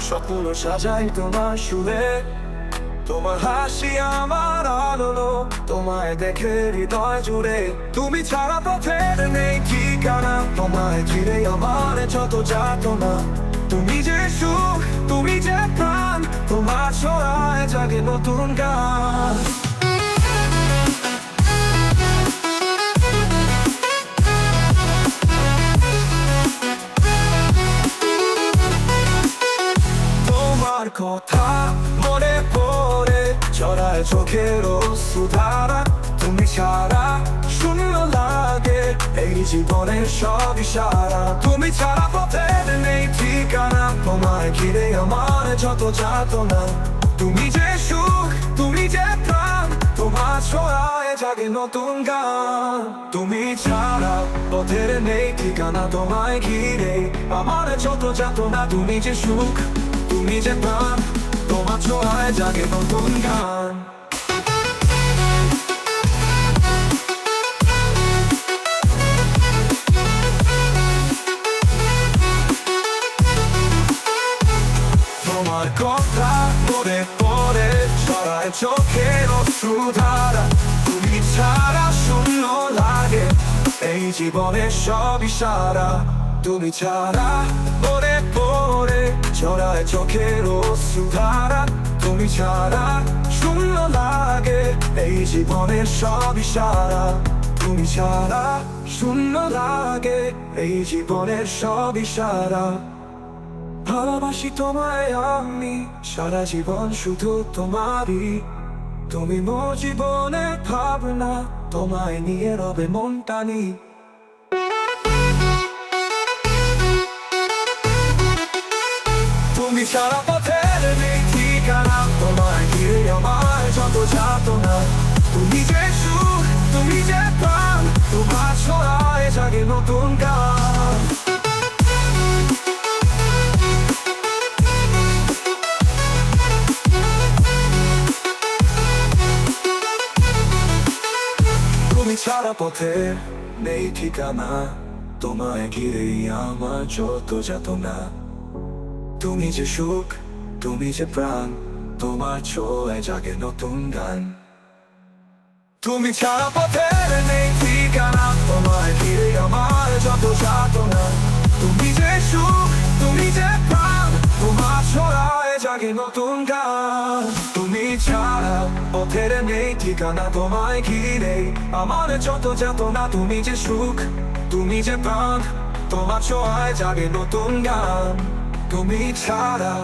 স্বপ্ন সাজাই তোমার সুরে, তোমার হাসি আমার আলো, তোমায় দেখে হৃদয় জুড়ে। তুমি ছাড়া পথের নেই ঠিকানা, তোমায় ঘিরে আমার যত যাতনা। তুমি যে সুখ, তুমি যে প্রাণ, তোমার ছোঁয়ায় জাগে নতুন গান। তোমার কথা মনে পড়ে ছড়ায় চোখের অশ্রুধারা। তুমি ছাড়া শূন্য লাগে এই জীবনের সব ইশারা। তুমি ছাড়া পথের নেই ঠিকানা, তোমায় ঘিরে আমার যত যাতনা। তুমি যে সুখ, তুমি যে প্রাণ, তোমার ছোঁয়ায় জাগে নতুন গান। তুমি ছাড়া পথের নেই ঠিকানা, তোমায় ঘিরে আমার যত যাতনা। তুমি যে সুখ, তুমি যে প্রাণ, তোমার ছোঁয়ায় জাগে নতুন গান। তোমার কথা মনে পড়ে ছড়ায় চোখের অশ্রুধারা। তুমি ছাড়া শূন্য লাগে এই জীবনের সব ইশারা। তুমি ছাড়া মনে পড়ে ছড়ায় চোখের অশ্রুধারা। তুমি ছাড়া শূন্য লাগে এই জীবনের সব ইশারা। তুমি ছাড়া শূন্য লাগে এই জীবনের সব ইশারা। ভালোবাসি তোমায় আমি সারা জীবন, শুধু তোমারই। তুমি মোর জীবনের ভাবনা, তোমায় নিয়ে রবে মন টানি। তুমি সারা পথের নেই ঠিকানা, তোমায় ঘিরে আমার যত যাতনা। তুমি যে সুখ, তুমি যে প্রাণ, তোমার ছোঁয়ায় জাগে নতুন গান। তুমি ছাড়া পথের নেই ঠিকানা, তোমায় ঘিরেই আমার যত যাতনা। তুমি যে সুখ, তুমি যে প্রাণ, তোমার ছোঁয়ায় জাগে নতুন গান। তুমি ছাড়া পথের নেই ঠিকানা, তোমায় ঘিরে আমার যত যাতনা। তুমি যে সুখ, তুমি যে প্রাণ, তোমার ছোঁয়ায় জাগে নতুন গান। তুমি ছাড়া পথের নেই ঠিকানা, তোমায় ঘিরে আমার যত যাতনা। তুমি যে সুখ, তুমি যে প্রাণ, তোমার ছোঁয়ায় জাগে নতুন গান। তুমি ছাড়া